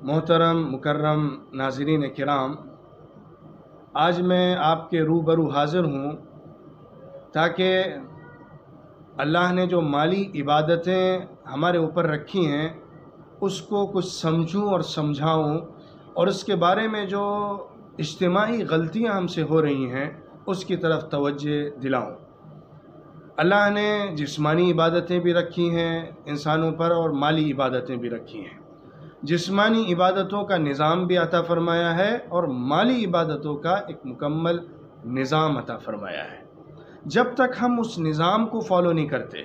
محترم مکرم ناظرین کرام، آج میں آپ کے روبرو حاضر ہوں تاکہ اللہ نے جو مالی عبادتیں ہمارے اوپر رکھی ہیں اس کو کچھ سمجھوں اور سمجھاؤں، اور اس کے بارے میں جو اجتماعی غلطیاں ہم سے ہو رہی ہیں اس کی طرف توجہ دلاؤں۔ اللہ نے جسمانی عبادتیں بھی رکھی ہیں انسانوں پر اور مالی عبادتیں بھی رکھی ہیں۔ جسمانی عبادتوں کا نظام بھی عطا فرمایا ہے اور مالی عبادتوں کا ایک مکمل نظام عطا فرمایا ہے۔ جب تک ہم اس نظام کو فالو نہیں کرتے،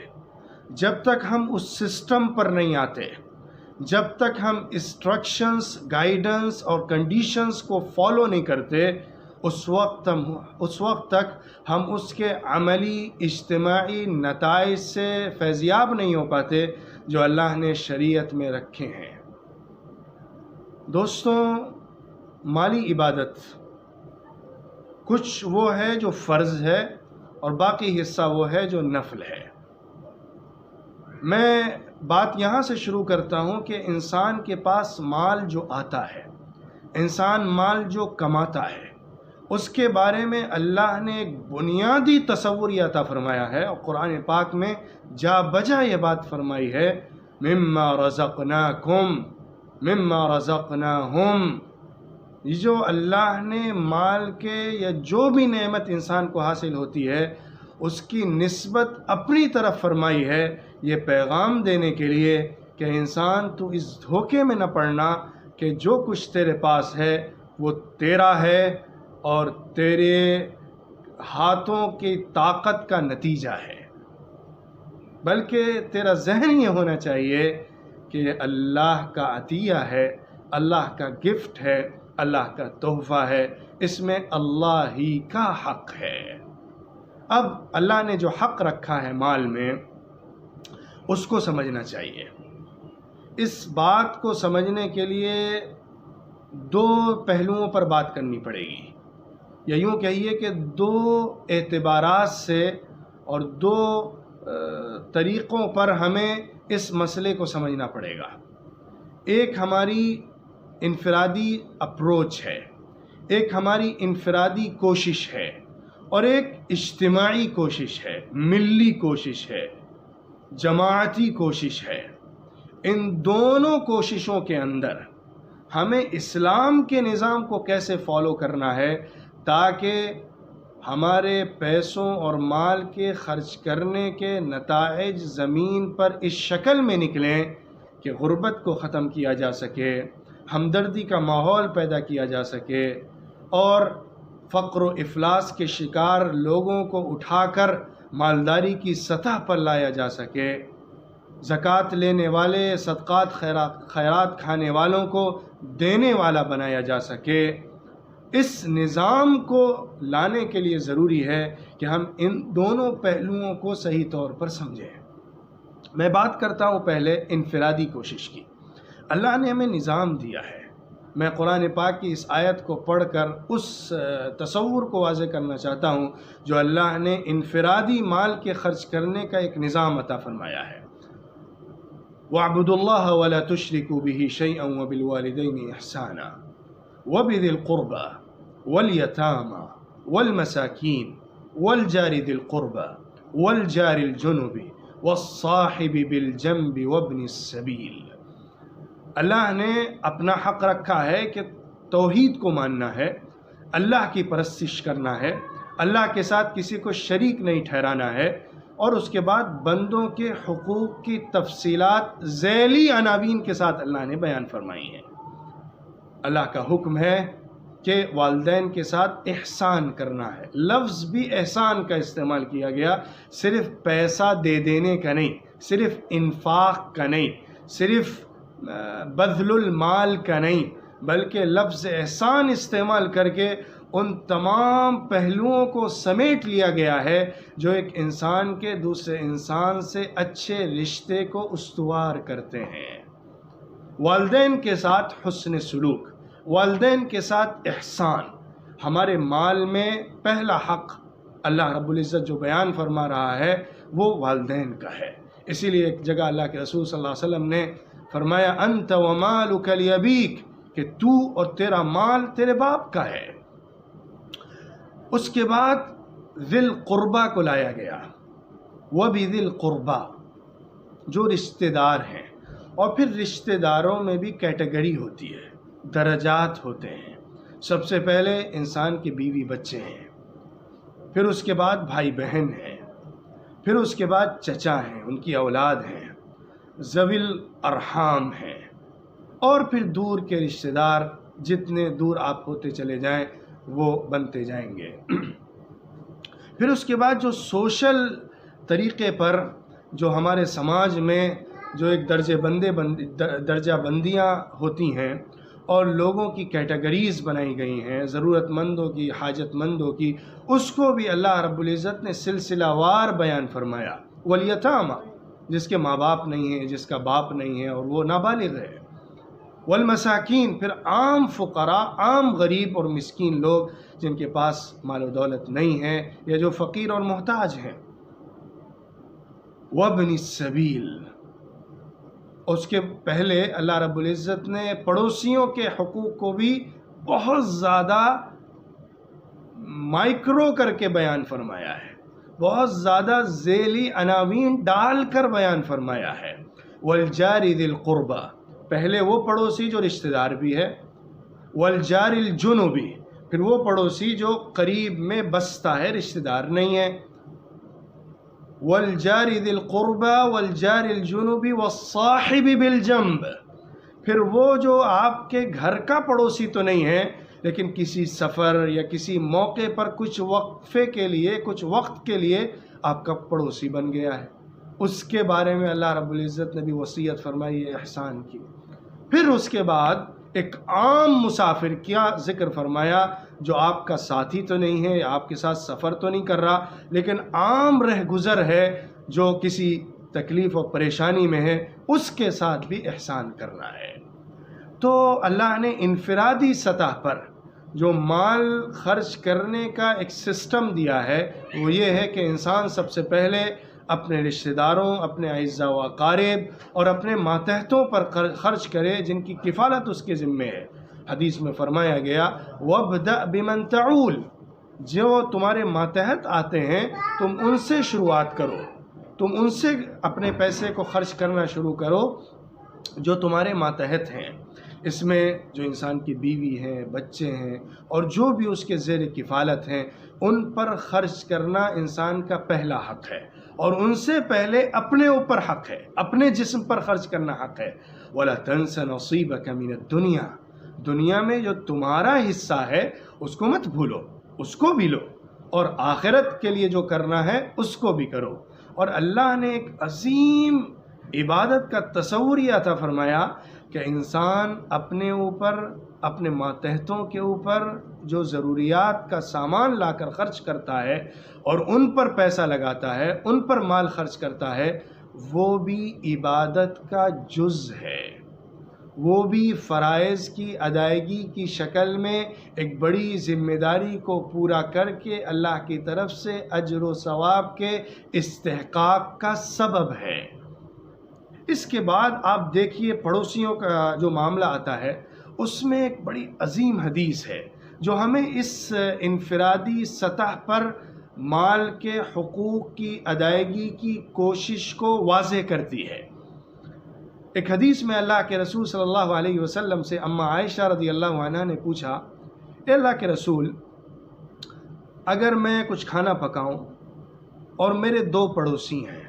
جب تک ہم اس سسٹم پر نہیں آتے، جب تک ہم انسٹرکشنز، گائیڈنس اور کنڈیشنز کو فالو نہیں کرتے، اس وقت تک ہم اس کے عملی اجتماعی نتائج سے فیضیاب نہیں ہو پاتے جو اللہ نے شریعت میں رکھے ہیں۔ دوستوں، مالی عبادت کچھ وہ ہے جو فرض ہے اور باقی حصہ وہ ہے جو نفل ہے۔ میں بات یہاں سے شروع کرتا ہوں کہ انسان کے پاس مال جو آتا ہے، انسان مال جو کماتا ہے، اس کے بارے میں اللہ نے ایک بنیادی تصور عطا فرمایا ہے، اور قرآن پاک میں جا بجا یہ بات فرمائی ہے، مما رزقناکم مما رزقناہم۔ یہ جو اللہ نے مال کے یا جو بھی نعمت انسان کو حاصل ہوتی ہے اس کی نسبت اپنی طرف فرمائی ہے، یہ پیغام دینے کے لیے کہ انسان تو اس دھوکے میں نہ پڑنا کہ جو کچھ تیرے پاس ہے وہ تیرا ہے اور تیرے ہاتھوں کی طاقت کا نتیجہ ہے، بلکہ تیرا ذہن یہ ہونا چاہیے کہ اللہ کا عطیہ ہے، اللہ کا گفٹ ہے، اللہ کا تحفہ ہے، اس میں اللہ ہی کا حق ہے۔ اب اللہ نے جو حق رکھا ہے مال میں اس کو سمجھنا چاہیے۔ اس بات کو سمجھنے کے لیے دو پہلوؤں پر بات کرنی پڑے گی، یا یوں کہیے کہ دو اعتبارات سے اور دو طریقوں پر ہمیں اس مسئلے کو سمجھنا پڑے گا۔ ایک ہماری انفرادی اپروچ ہے، ایک ہماری انفرادی کوشش ہے، اور ایک اجتماعی کوشش ہے، ملی کوشش ہے، جماعتی کوشش ہے۔ ان دونوں کوششوں کے اندر ہمیں اسلام کے نظام کو کیسے فالو کرنا ہے تاکہ ہمارے پیسوں اور مال کے خرچ کرنے کے نتائج زمین پر اس شکل میں نکلیں کہ غربت کو ختم کیا جا سکے، ہمدردی کا ماحول پیدا کیا جا سکے، اور فقر و افلاس کے شکار لوگوں کو اٹھا کر مالداری کی سطح پر لایا جا سکے، زکوٰۃ لینے والے، صدقات خیرات کھانے والوں کو دینے والا بنایا جا سکے۔ اس نظام کو لانے کے لیے ضروری ہے کہ ہم ان دونوں پہلوؤں کو صحیح طور پر سمجھیں۔ میں بات کرتا ہوں پہلے انفرادی کوشش کی۔ اللہ نے ہمیں نظام دیا ہے۔ میں قرآن پاک کی اس آیت کو پڑھ کر اس تصور کو واضح کرنا چاہتا ہوں جو اللہ نے انفرادی مال کے خرچ کرنے کا ایک نظام عطا فرمایا ہے۔ وَاعْبُدُوا اللَّهَ وَلَا تُشْرِكُوا بِهِ شَيْئًا وَبِالْوَالِدَيْنِ إِحْسَانًا وَبِذِي الْقُرْبَى وَالْيَتَامَى وَالْمَسَاكِينِ وَالْجَارِ ذِي الْقُرْبَى وَالْجَارِ الْجُنُبِ وَالصَّاحِبِ بِالْجَنبِ وَابْنِ السَّبِيلِ۔ اللہ نے اپنا حق رکھا ہے کہ توحید کو ماننا ہے، اللہ کی پرستش کرنا ہے، اللہ کے ساتھ کسی کو شریک نہیں ٹھہرانا ہے، اور اس کے بعد بندوں کے حقوق کی تفصیلات ذیلی عناوین کے ساتھ اللہ نے بیان فرمائی ہیں۔ اللہ کا حکم ہے کہ والدین کے ساتھ احسان کرنا ہے۔ لفظ بھی احسان کا استعمال کیا گیا، صرف پیسہ دے دینے کا نہیں، صرف انفاق کا نہیں، صرف بذل المال کا نہیں، بلکہ لفظ احسان استعمال کر کے ان تمام پہلوؤں کو سمیٹ لیا گیا ہے جو ایک انسان کے دوسرے انسان سے اچھے رشتے کو استوار کرتے ہیں۔ والدین کے ساتھ حسن سلوک، والدین کے ساتھ احسان، ہمارے مال میں پہلا حق اللہ رب العزت جو بیان فرما رہا ہے وہ والدین کا ہے۔ اسی لیے ایک جگہ اللہ کے رسول صلی اللہ علیہ وسلم نے فرمایا انت ومالک لیبیک، کہ تو اور تیرا مال تیرے باپ کا ہے۔ اس کے بعد ذی القربہ کو لایا گیا، وَبِذِی الْقُرْبَى، جو رشتہ دار ہیں۔ اور پھر رشتہ داروں میں بھی کیٹیگری ہوتی ہے، درجات ہوتے ہیں۔ سب سے پہلے انسان کے بیوی بچے ہیں، پھر اس کے بعد بھائی بہن ہیں، پھر اس کے بعد چچا ہیں، ان کی اولاد ہیں، ذوی الارحام ہیں، اور پھر دور کے رشتہ دار، جتنے دور آپ ہوتے چلے جائیں وہ بنتے جائیں گے۔ پھر اس کے بعد جو سوشل طریقے پر جو ہمارے سماج میں جو ایک درجہ بندیاں ہوتی ہیں اور لوگوں کی کیٹیگریز بنائی گئی ہیں، ضرورت مندوں کی، حاجت مندوں کی، اس کو بھی اللہ رب العزت نے سلسلہ وار بیان فرمایا۔ والیتامى، جس کے ماں باپ نہیں ہیں، جس کا باپ نہیں ہے اور وہ نابالغ ہے۔ والمساکین، پھر عام فقراء، عام غریب اور مسکین لوگ جن کے پاس مال و دولت نہیں ہے یا جو فقیر اور محتاج ہیں۔ وابن السبیل، اس کے پہلے اللہ رب العزت نے پڑوسیوں کے حقوق کو بھی بہت زیادہ مائکرو کر کے بیان فرمایا ہے، بہت زیادہ ذیلی عناوین ڈال کر بیان فرمایا ہے۔ والجار ذی القربى، پہلے وہ پڑوسی جو رشتہ دار بھی ہے، والجار الجنبی، پھر وہ پڑوسی جو قریب میں بستا ہے، رشتہ دار نہیں ہے۔ والجار ذی القربى والجار الجنبی والصاحب بالجنب، پھر وہ جو آپ کے گھر کا پڑوسی تو نہیں ہے لیکن کسی سفر یا کسی موقع پر کچھ وقفے کے لیے، کچھ وقت کے لیے آپ کا پڑوسی بن گیا ہے، اس کے بارے میں اللہ رب العزت نے بھی وصیت فرمائی ہے، احسان کی۔ پھر اس کے بعد ایک عام مسافر کا ذکر فرمایا جو آپ کا ساتھی تو نہیں ہے، آپ کے ساتھ سفر تو نہیں کر رہا لیکن عام رہ گزر ہے، جو کسی تکلیف اور پریشانی میں ہے، اس کے ساتھ بھی احسان کرنا ہے۔ تو اللہ نے انفرادی سطح پر جو مال خرچ کرنے کا ایک سسٹم دیا ہے وہ یہ ہے کہ انسان سب سے پہلے اپنے رشتہ داروں، اپنے اعزاء و اقارب اور اپنے ماتحتوں پر خرچ کرے جن کی کفالت اس کے ذمے ہے۔ حدیث میں فرمایا گیا وَابْدَأْ بِمَنْ تَعُولُ، جو تمہارے ماتحت آتے ہیں تم ان سے شروعات کرو، تم ان سے اپنے پیسے کو خرچ کرنا شروع کرو جو تمہارے ماتحت ہیں۔ اس میں جو انسان کی بیوی ہیں، بچے ہیں اور جو بھی اس کے زیر کفالت ہیں، ان پر خرچ کرنا انسان کا پہلا حق ہے، اور ان سے پہلے اپنے اوپر حق ہے، اپنے جسم پر خرچ کرنا حق ہے۔ وَلَا تَنْسَ نَصِيبَكَ مِنَ الدُّنْيَا، دنیا میں جو تمہارا حصہ ہے اس کو مت بھولو، اس کو بھی لو، اور آخرت کے لیے جو کرنا ہے اس کو بھی کرو۔ اور اللہ نے ایک عظیم عبادت کا تصور یہ عطا فرمایا کہ انسان اپنے اوپر، اپنے ماتحتوں کے اوپر جو ضروریات کا سامان لا کر خرچ کرتا ہے اور ان پر پیسہ لگاتا ہے، ان پر مال خرچ کرتا ہے، وہ بھی عبادت کا جز ہے، وہ بھی فرائض کی ادائیگی کی شکل میں ایک بڑی ذمہ داری کو پورا کر کے اللہ کی طرف سے اجر و ثواب کے استحقاق کا سبب ہے۔ اس کے بعد آپ دیکھیے پڑوسیوں کا جو معاملہ آتا ہے، اس میں ایک بڑی عظیم حدیث ہے جو ہمیں اس انفرادی سطح پر مال کے حقوق کی ادائیگی کی کوشش کو واضح کرتی ہے۔ ایک حدیث میں اللہ کے رسول صلی اللہ علیہ وسلم سے اماں عائشہ رضی اللہ عنہ نے پوچھا، اے اللہ کے رسول، اگر میں کچھ کھانا پکاؤں اور میرے دو پڑوسی ہیں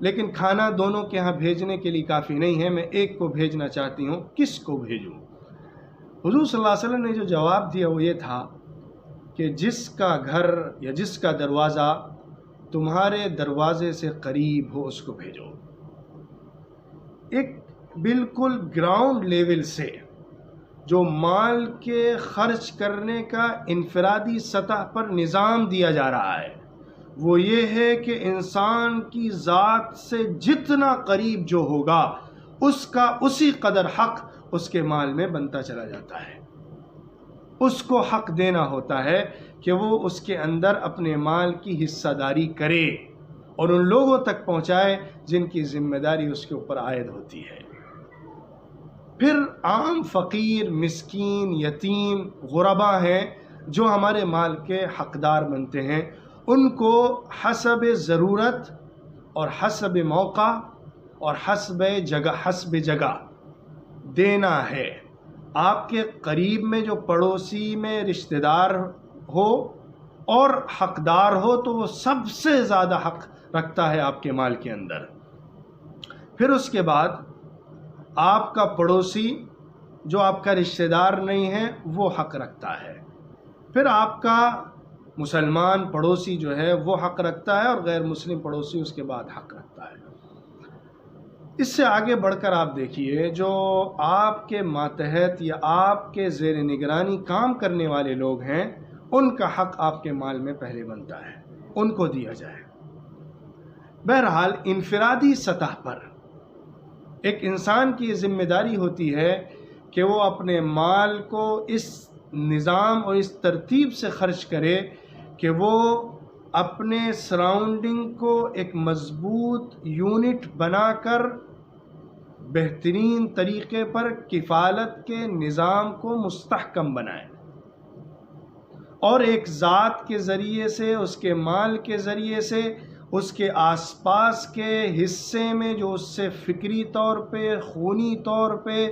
لیکن کھانا دونوں کے ہاں بھیجنے کے لیے کافی نہیں ہے، میں ایک کو بھیجنا چاہتی ہوں، کس کو بھیجوں؟ حضور صلی اللہ علیہ وسلم نے جو جواب دیا وہ یہ تھا کہ جس کا گھر یا جس کا دروازہ تمہارے دروازے سے قریب ہو اس کو بھیجو۔ ایک بالکل گراؤنڈ لیول سے جو مال کے خرچ کرنے کا انفرادی سطح پر نظام دیا جا رہا ہے وہ یہ ہے کہ انسان کی ذات سے جتنا قریب جو ہوگا اس کا اسی قدر حق اس کے مال میں بنتا چلا جاتا ہے۔ اس کو حق دینا ہوتا ہے کہ وہ اس کے اندر اپنے مال کی حصہ داری کرے اور ان لوگوں تک پہنچائے جن کی ذمہ داری اس کے اوپر عائد ہوتی ہے۔ پھر عام فقیر، مسکین، یتیم، غربا ہیں جو ہمارے مال کے حقدار بنتے ہیں، ان کو حسب ضرورت اور حسب موقع اور حسب جگہ دینا ہے۔ آپ کے قریب میں جو پڑوسی میں رشتہ دار ہو اور حقدار ہو تو وہ سب سے زیادہ حق رکھتا ہے آپ کے مال کے اندر۔ پھر اس کے بعد آپ کا پڑوسی جو آپ کا رشتہ دار نہیں ہے وہ حق رکھتا ہے۔ پھر آپ کا مسلمان پڑوسی جو ہے وہ حق رکھتا ہے، اور غیر مسلم پڑوسی اس کے بعد حق رکھتا ہے۔ اس سے آگے بڑھ کر آپ دیکھیے، جو آپ کے ماتحت یا آپ کے زیر نگرانی کام کرنے والے لوگ ہیں، ان کا حق آپ کے مال میں پہلے بنتا ہے، ان کو دیا جائے۔ بہرحال انفرادی سطح پر ایک انسان کی ذمہ داری ہوتی ہے کہ وہ اپنے مال کو اس نظام اور اس ترتیب سے خرچ کرے کہ وہ اپنے سراؤنڈنگ کو ایک مضبوط یونٹ بنا کر بہترین طریقے پر کفالت کے نظام کو مستحکم بنائے، اور ایک ذات کے ذریعے سے، اس کے مال کے ذریعے سے، اس کے آس پاس کے حصے میں جو اس سے فکری طور پہ، خونی طور پہ،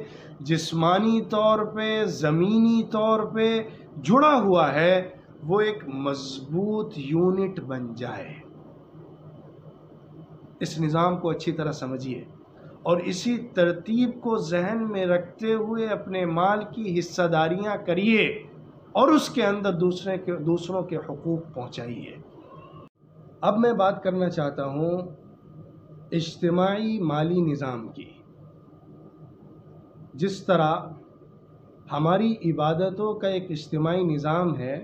جسمانی طور پہ، زمینی طور پہ جڑا ہوا ہے، وہ ایک مضبوط یونٹ بن جائے۔ اس نظام کو اچھی طرح سمجھیے، اور اسی ترتیب کو ذہن میں رکھتے ہوئے اپنے مال کی حصہ داریاں کریے، اور اس کے اندر دوسروں کے حقوق پہنچائیے۔ اب میں بات کرنا چاہتا ہوں اجتماعی مالی نظام کی۔ جس طرح ہماری عبادتوں کا ایک اجتماعی نظام ہے،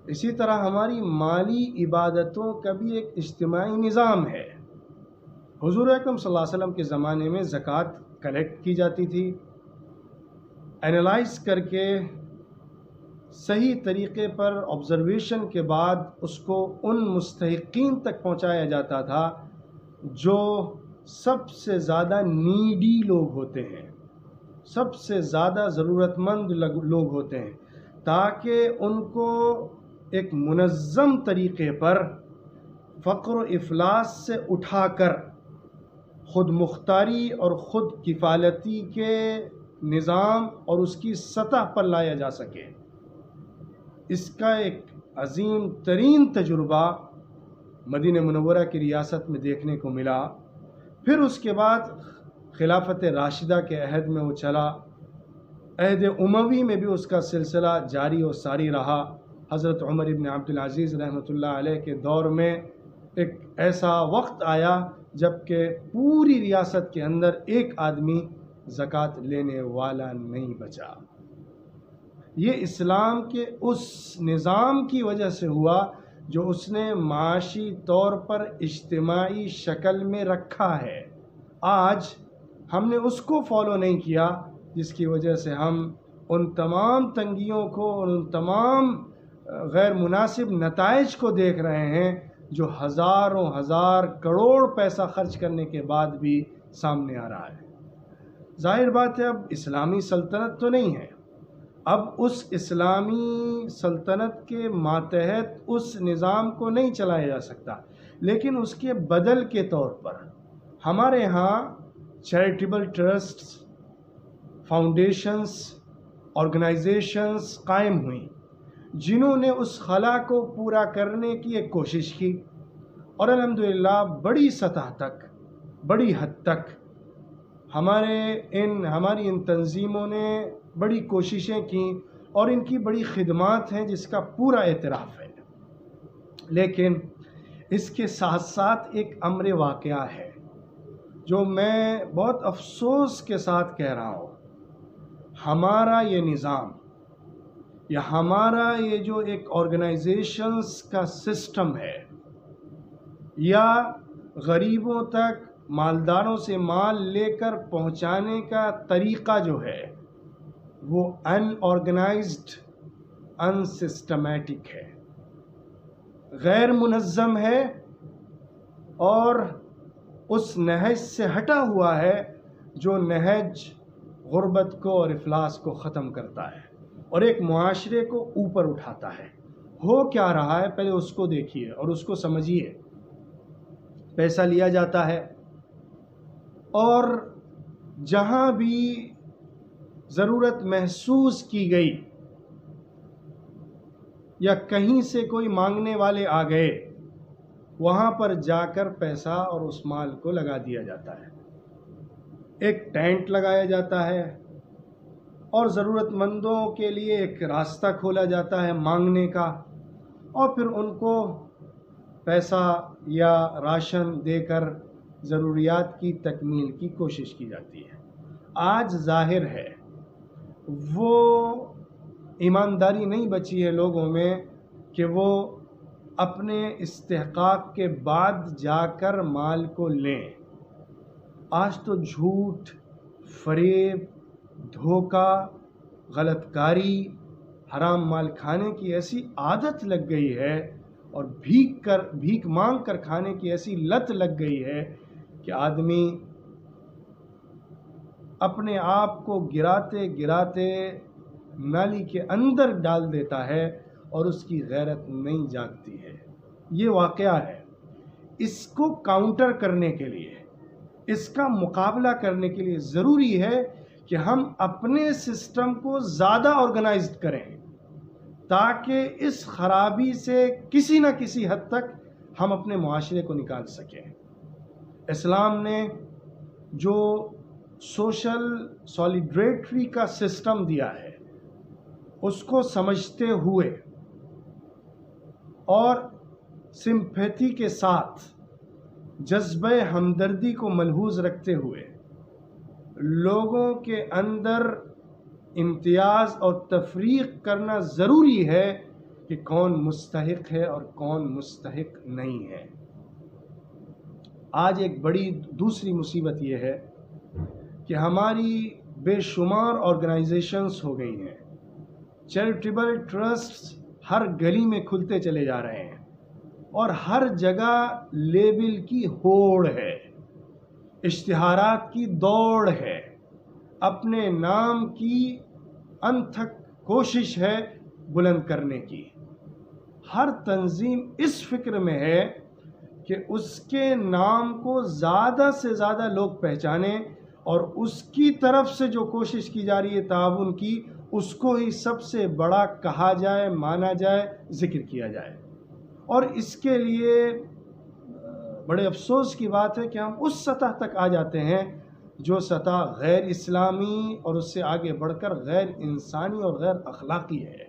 اسی طرح ہماری مالی عبادتوں کا بھی ایک اجتماعی نظام ہے۔ حضور اکرم صلی اللہ علیہ وسلم کے زمانے میں زکوٰۃ کلیکٹ کی جاتی تھی، اینالائز کر کے صحیح طریقے پر آبزرویشن کے بعد اس کو ان مستحقین تک پہنچایا جاتا تھا جو سب سے زیادہ نیڈی لوگ ہوتے ہیں، سب سے زیادہ ضرورت مند لوگ ہوتے ہیں، تاکہ ان کو ایک منظم طریقے پر فقر و افلاس سے اٹھا کر خود مختاری اور خود کفالتی کے نظام اور اس کی سطح پر لایا جا سکے۔ اس کا ایک عظیم ترین تجربہ مدینہ منورہ کی ریاست میں دیکھنے کو ملا۔ پھر اس کے بعد خلافت راشدہ کے عہد میں وہ چلا، عہد اموی میں بھی اس کا سلسلہ جاری و ساری رہا۔ حضرت عمر ابن عبد العزیز رحمۃ اللہ علیہ کے دور میں ایک ایسا وقت آیا جب کہ پوری ریاست کے اندر ایک آدمی زکوٰۃ لینے والا نہیں بچا۔ یہ اسلام کے اس نظام کی وجہ سے ہوا جو اس نے معاشی طور پر اجتماعی شکل میں رکھا ہے۔ آج ہم نے اس کو فالو نہیں کیا، جس کی وجہ سے ہم ان تمام تنگیوں کو اور ان تمام غیر مناسب نتائج کو دیکھ رہے ہیں جو ہزاروں ہزار کروڑ پیسہ خرچ کرنے کے بعد بھی سامنے آ رہا ہے۔ ظاہر بات ہے اب اسلامی سلطنت تو نہیں ہے، اب اس اسلامی سلطنت کے ماتحت اس نظام کو نہیں چلایا جا سکتا، لیکن اس کے بدل کے طور پر ہمارے ہاں چیریٹیبل ٹرسٹس، فاؤنڈیشنز، آرگنائزیشنز قائم ہوئیں جنہوں نے اس خلا کو پورا کرنے کی ایک کوشش کی، اور الحمدللہ بڑی سطح تک، بڑی حد تک ہماری ان تنظیموں نے بڑی کوششیں کیں، اور ان کی بڑی خدمات ہیں جس کا پورا اعتراف ہے۔ لیکن اس کے ساتھ ساتھ ایک امر واقعہ ہے جو میں بہت افسوس کے ساتھ کہہ رہا ہوں۔ ہمارا یہ نظام یا ہمارا یہ جو ایک آرگنائزیشنز کا سسٹم ہے، یا غریبوں تک مالداروں سے مال لے کر پہنچانے کا طریقہ جو ہے، وہ ان آرگنائزڈ، ان سسٹمیٹک ہے، غیر منظم ہے، اور اس نہج سے ہٹا ہوا ہے جو نہج غربت کو اور افلاس کو ختم کرتا ہے اور ایک معاشرے کو اوپر اٹھاتا ہے۔ ہو کیا رہا ہے پہلے اس کو دیکھیے اور اس کو سمجھیے۔ پیسہ لیا جاتا ہے اور جہاں بھی ضرورت محسوس کی گئی یا کہیں سے کوئی مانگنے والے آ گئے، وہاں پر جا کر پیسہ اور اس مال کو لگا دیا جاتا ہے۔ ایک ٹینٹ لگایا جاتا ہے اور ضرورت مندوں کے لیے ایک راستہ کھولا جاتا ہے مانگنے کا، اور پھر ان کو پیسہ یا راشن دے کر ضروریات کی تکمیل کی کوشش کی جاتی ہے۔ آج ظاہر ہے وہ ایمانداری نہیں بچی ہے لوگوں میں کہ وہ اپنے استحقاق کے بعد جا کر مال کو لیں۔ آج تو جھوٹ، فریب، دھوکہ، غلط کاری، حرام مال کھانے کی ایسی عادت لگ گئی ہے اور بھیک مانگ کر کھانے کی ایسی لت لگ گئی ہے کہ آدمی اپنے آپ کو گراتے گراتے نالی کے اندر ڈال دیتا ہے اور اس کی غیرت نہیں جاگتی ہے۔ یہ واقعہ ہے۔ اس کو کاؤنٹر کرنے کے لیے، اس کا مقابلہ کرنے کے لیے ضروری ہے کہ ہم اپنے سسٹم کو زیادہ آرگنائزڈ کریں تاکہ اس خرابی سے کسی نہ کسی حد تک ہم اپنے معاشرے کو نکال سکیں۔ اسلام نے جو سوشل سالیڈریٹری کا سسٹم دیا ہے، اس کو سمجھتے ہوئے اور سمپیتھی کے ساتھ جذبہ ہمدردی کو ملحوظ رکھتے ہوئے لوگوں کے اندر امتیاز اور تفریق کرنا ضروری ہے کہ کون مستحق ہے اور کون مستحق نہیں ہے۔ آج ایک بڑی دوسری مصیبت یہ ہے کہ ہماری بے شمار آرگنائزیشنز ہو گئی ہیں، چیریٹیبل ٹرسٹس ہر گلی میں کھلتے چلے جا رہے ہیں اور ہر جگہ لیبل کی ہوڑ ہے، اشتہارات کی دوڑ ہے، اپنے نام کی انتھک کوشش ہے بلند کرنے کی۔ ہر تنظیم اس فکر میں ہے کہ اس کے نام کو زیادہ سے زیادہ لوگ پہچانیں اور اس کی طرف سے جو کوشش کی جا رہی ہے تعاون کی، اس کو ہی سب سے بڑا کہا جائے، مانا جائے، ذکر کیا جائے۔ اور اس کے لیے بڑے افسوس کی بات ہے کہ ہم اس سطح تک آ جاتے ہیں جو سطح غیر اسلامی اور اس سے آگے بڑھ کر غیر انسانی اور غیر اخلاقی ہے۔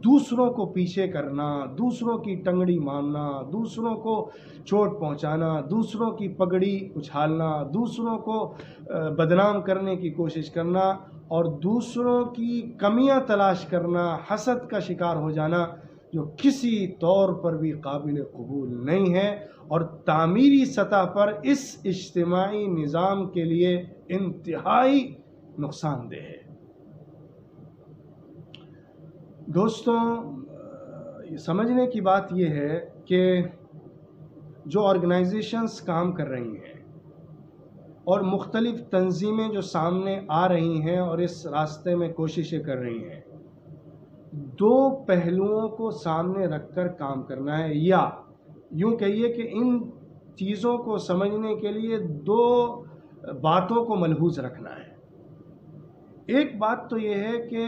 دوسروں کو پیچھے کرنا، دوسروں کی ٹنگڑی مارنا، دوسروں کو چوٹ پہنچانا، دوسروں کی پگڑی اچھالنا، دوسروں کو بدنام کرنے کی کوشش کرنا اور دوسروں کی کمیاں تلاش کرنا، حسد کا شکار ہو جانا، جو کسی طور پر بھی قابل قبول نہیں ہے اور تعمیری سطح پر اس اجتماعی نظام کے لیے انتہائی نقصان دہ ہے۔ دوستوں، سمجھنے کی بات یہ ہے کہ جو آرگنائزیشنز کام کر رہی ہیں اور مختلف تنظیمیں جو سامنے آ رہی ہیں اور اس راستے میں کوششیں کر رہی ہیں، دو پہلوؤں کو سامنے رکھ کر کام کرنا ہے، یا یوں کہیے کہ ان چیزوں کو سمجھنے کے لیے دو باتوں کو ملحوظ رکھنا ہے۔ ایک بات تو یہ ہے کہ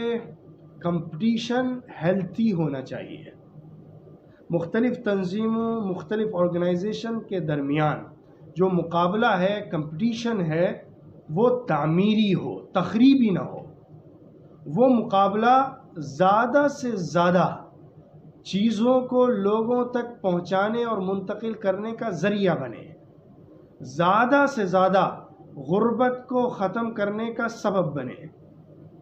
کمپٹیشن ہیلتھی ہونا چاہیے۔ مختلف تنظیموں، مختلف آرگنائزیشن کے درمیان جو مقابلہ ہے، کمپٹیشن ہے، وہ تعمیری ہو، تخریبی نہ ہو۔ وہ مقابلہ زیادہ سے زیادہ چیزوں کو لوگوں تک پہنچانے اور منتقل کرنے کا ذریعہ بنے، زیادہ سے زیادہ غربت کو ختم کرنے کا سبب بنے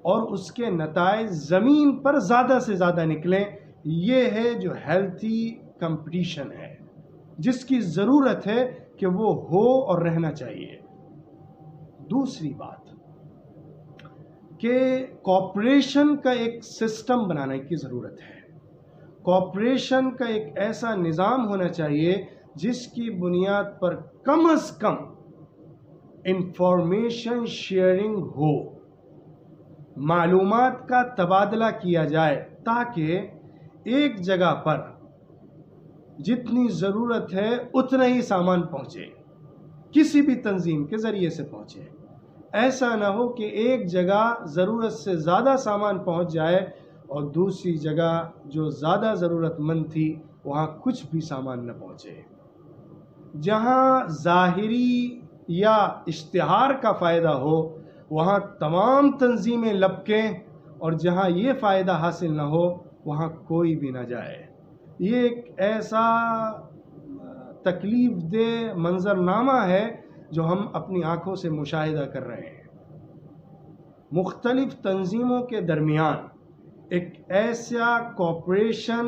اور اس کے نتائج زمین پر زیادہ سے زیادہ نکلیں۔ یہ ہے جو ہیلتھی کمپٹیشن ہے، جس کی ضرورت ہے کہ وہ ہو اور رہنا چاہیے۔ دوسری بات کہ کوآپریشن کا ایک سسٹم بنانے کی ضرورت ہے۔ کوآپریشن کا ایک ایسا نظام ہونا چاہیے جس کی بنیاد پر کم از کم انفارمیشن شیئرنگ ہو، معلومات کا تبادلہ کیا جائے تاکہ ایک جگہ پر جتنی ضرورت ہے اتنا ہی سامان پہنچے، کسی بھی تنظیم کے ذریعے سے پہنچے۔ ایسا نہ ہو کہ ایک جگہ ضرورت سے زیادہ سامان پہنچ جائے اور دوسری جگہ جو زیادہ ضرورت مند تھی وہاں کچھ بھی سامان نہ پہنچے۔ جہاں ظاہری یا اشتہار کا فائدہ ہو وہاں تمام تنظیمیں لپکیں، اور جہاں یہ فائدہ حاصل نہ ہو وہاں کوئی بھی نہ جائے۔ یہ ایک ایسا تکلیف دہ منظرنامہ ہے جو ہم اپنی آنکھوں سے مشاہدہ کر رہے ہیں۔ مختلف تنظیموں کے درمیان ایک ایسا کوآپریشن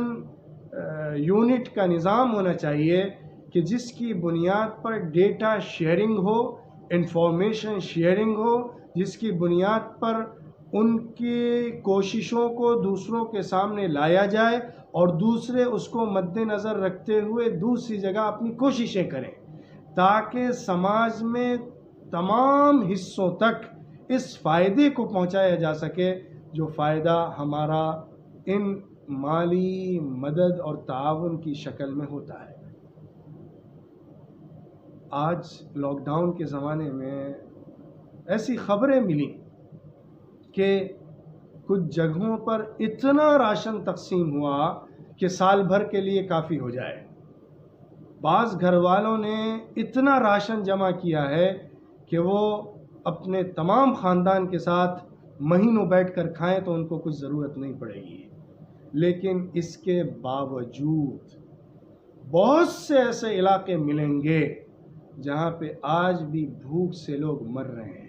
یونٹ کا نظام ہونا چاہیے کہ جس کی بنیاد پر ڈیٹا شیئرنگ ہو، انفارمیشن شیئرنگ ہو، جس کی بنیاد پر ان کی کوششوں کو دوسروں کے سامنے لایا جائے اور دوسرے اس کو مد نظر رکھتے ہوئے دوسری جگہ اپنی کوششیں کریں، تاکہ سماج میں تمام حصوں تک اس فائدے کو پہنچایا جا سکے جو فائدہ ہمارا ان مالی مدد اور تعاون کی شکل میں ہوتا ہے۔ آج لاک ڈاؤن کے زمانے میں ایسی خبریں ملیں کہ کچھ جگہوں پر اتنا راشن تقسیم ہوا کہ سال بھر کے لیے کافی ہو جائے۔ بعض گھر والوں نے اتنا راشن جمع کیا ہے کہ وہ اپنے تمام خاندان کے ساتھ مہینوں بیٹھ کر کھائیں تو ان کو کچھ ضرورت نہیں پڑے گی، لیکن اس کے باوجود بہت سے ایسے علاقے ملیں گے جہاں پہ آج بھی بھوک سے لوگ مر رہے ہیں،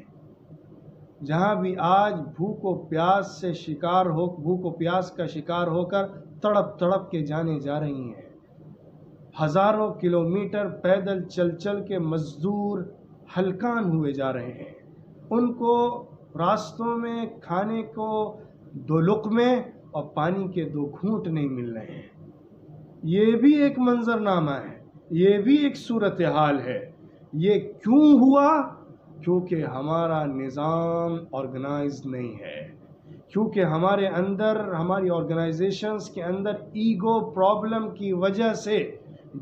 جہاں بھی آج بھوک و پیاس کا شکار ہو کر تڑپ تڑپ کے جانے جا رہی ہیں۔ ہزاروں کلومیٹر پیدل چل چل کے مزدور ہلکان ہوئے جا رہے ہیں، ان کو راستوں میں کھانے کو 2 لقمے اور پانی کے 2 گھونٹ نہیں مل رہے ہیں۔ یہ بھی ایک منظرنامہ ہے، یہ بھی ایک صورتحال ہے۔ یہ کیوں ہوا؟ کیونکہ ہمارا نظام آرگنائز نہیں ہے، کیونکہ ہمارے اندر، ہماری آرگنائزیشنز کے اندر ایگو پرابلم کی وجہ سے،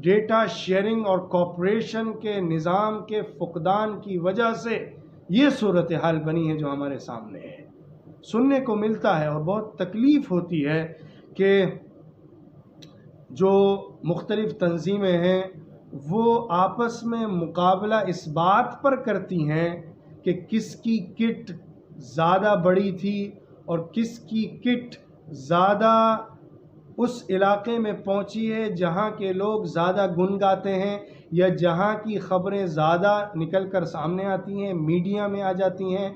ڈیٹا شیئرنگ اور کوآپریشن کے نظام کے فقدان کی وجہ سے یہ صورتحال بنی ہے جو ہمارے سامنے ہے۔ سننے کو ملتا ہے اور بہت تکلیف ہوتی ہے کہ جو مختلف تنظیمیں ہیں وہ آپس میں مقابلہ اس بات پر کرتی ہیں کہ کس کی کٹ زیادہ بڑی تھی اور کس کی کٹ زیادہ اس علاقے میں پہنچی ہے جہاں کے لوگ زیادہ گنگاتے ہیں، یا جہاں کی خبریں زیادہ نکل کر سامنے آتی ہیں، میڈیا میں آ جاتی ہیں۔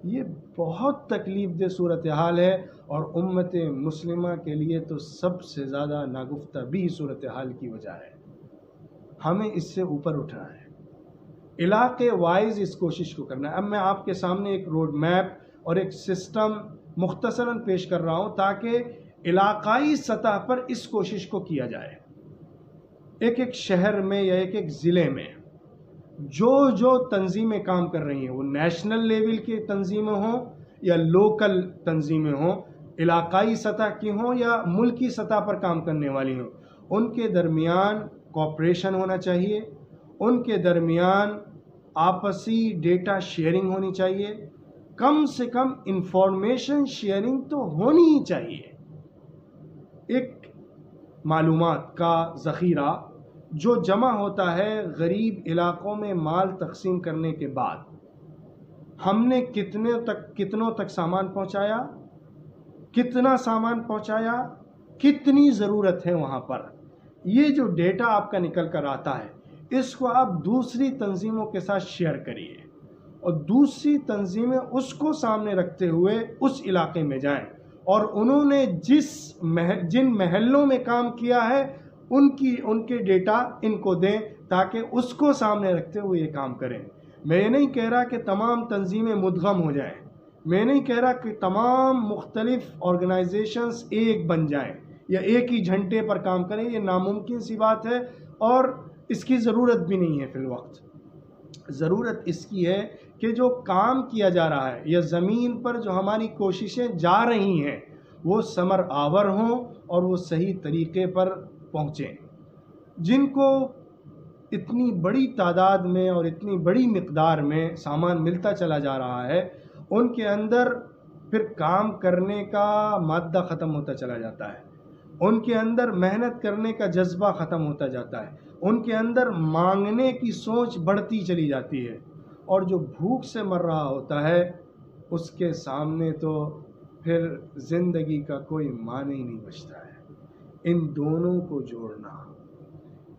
یہ بہت تکلیف دہ صورتحال ہے اور امت مسلمہ کے لیے تو سب سے زیادہ ناگفتہ بھی صورتحال کی وجہ ہے۔ ہمیں اس سے اوپر اٹھنا ہے، علاقے وائز اس کوشش کو کرنا ہے۔ اب میں آپ کے سامنے ایک روڈ میپ اور ایک سسٹم مختصراً پیش کر رہا ہوں تاکہ علاقائی سطح پر اس کوشش کو کیا جائے۔ ایک شہر میں یا ایک ضلع میں جو تنظیمیں کام کر رہی ہیں، وہ نیشنل لیول کی تنظیمیں ہوں یا لوکل تنظیمیں ہوں، علاقائی سطح کی ہوں یا ملکی سطح پر کام کرنے والی ہوں، ان کے درمیان کوآپریشن ہونا چاہیے، ان کے درمیان آپسی ڈیٹا شیئرنگ ہونی چاہیے، کم سے کم انفارمیشن شیئرنگ تو ہونی ہی چاہیے۔ ایک معلومات کا ذخیرہ جو جمع ہوتا ہے غریب علاقوں میں مال تقسیم کرنے کے بعد، ہم نے کتنوں تک سامان پہنچایا، کتنا سامان پہنچایا، کتنی ضرورت ہے وہاں پر، یہ جو ڈیٹا آپ کا نکل کر آتا ہے اس کو آپ دوسری تنظیموں کے ساتھ شیئر کریے اور دوسری تنظیمیں اس کو سامنے رکھتے ہوئے اس علاقے میں جائیں اور انہوں نے جن محلوں میں کام کیا ہے ان کے ڈیٹا ان کو دیں تاکہ اس کو سامنے رکھتے ہوئے یہ کام کریں۔ میں یہ نہیں کہہ رہا کہ تمام تنظیمیں مدغم ہو جائیں، میں نہیں کہہ رہا کہ تمام مختلف آرگنائزیشنز ایک بن جائیں یا ایک ہی جھنڈے پر کام کریں، یہ ناممکن سی بات ہے اور اس کی ضرورت بھی نہیں ہے۔ فی الوقت ضرورت اس کی ہے کہ جو کام کیا جا رہا ہے یا زمین پر جو ہماری کوششیں جا رہی ہیں وہ ثمر آور ہوں اور وہ صحیح طریقے پر پہنچیں. جن کو اتنی بڑی تعداد میں اور اتنی بڑی مقدار میں سامان ملتا چلا جا رہا ہے، ان کے اندر پھر کام کرنے کا مادہ ختم ہوتا چلا جاتا ہے، ان کے اندر محنت کرنے کا جذبہ ختم ہوتا جاتا ہے، ان کے اندر مانگنے کی سوچ بڑھتی چلی جاتی ہے، اور جو بھوک سے مر رہا ہوتا ہے اس کے سامنے تو پھر زندگی کا کوئی معنی ہی نہیں بچتا ہے. ان دونوں کو جوڑنا،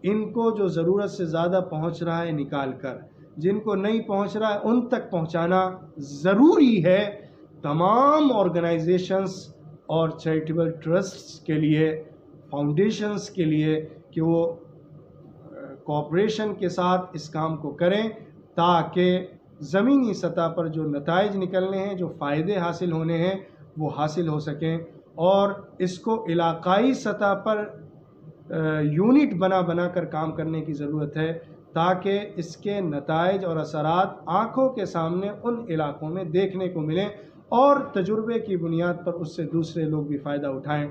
ان کو جو ضرورت سے زیادہ پہنچ رہا ہے نکال کر، جن کو نہیں پہنچ رہا ہے ان تک پہنچانا ضروری ہے. تمام آرگنائزیشنز اور چیریٹیبل ٹرسٹس کے لیے، فاؤنڈیشنز کے لیے کہ وہ کوآپریشن کے ساتھ اس کام کو کریں تاکہ زمینی سطح پر جو نتائج نکلنے ہیں، جو فائدے حاصل ہونے ہیں وہ حاصل ہو سکیں، اور اس کو علاقائی سطح پر یونٹ بنا کر کام کرنے کی ضرورت ہے تاکہ اس کے نتائج اور اثرات آنکھوں کے سامنے ان علاقوں میں دیکھنے کو ملیں اور تجربے کی بنیاد پر اس سے دوسرے لوگ بھی فائدہ اٹھائیں.